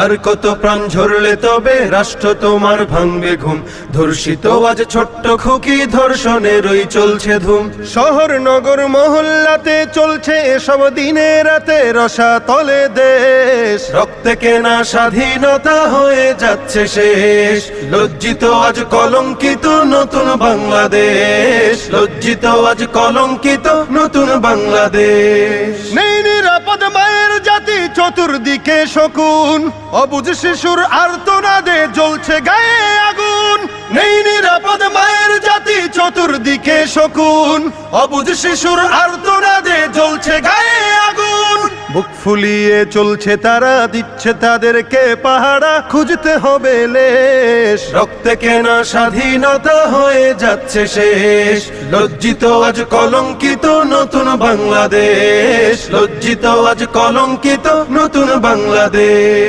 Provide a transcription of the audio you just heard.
আর কত প্রাণ ঝরলে তবে রাষ্ট্র তোমার ভাঙবে ঘুম। ধর্ষিত আজ ছোট্ট খুকি, ধর্ষণেরই চলছে ধুম। শহর নগর মহল্লাতে চলছে এসব দিনে রাতে, রসাতলে দেশ রক্তে কেনা স্বাধীনতা হয়ে যাচ্ছে শেষ। লজ্জিত আজ কলঙ্কিত নতুন বাংলাদেশ, লজ্জিত আজ কলঙ্কিত নতুন বাংলাদেশ। নেই নিরাপদ মায়ের জাতি, চতুর্দিকে শকুন, অবুঝ শিশুর আর্তনাদে জ্বলছে গায়ে আগুন। নেই নিরাপদ মায়ের জাতি, চতুর্দিকে শকুন, অবুঝ শিশুর আর্তনাদে জ্বলছে গায়ে আগুন। বুক ফুলিয়ে চলছে তারা, দিচ্ছে তাদেরকে পাহারা, খুঁজতে হবে লেশ। রক্তে কেনা স্বাধীনতা হয়ে যাচ্ছে শেষ। লজ্জিত আজ কলঙ্কিত নতুন বাংলাদেশ, লজ্জিত আজ কলঙ্কিত নতুন বাংলাদেশ।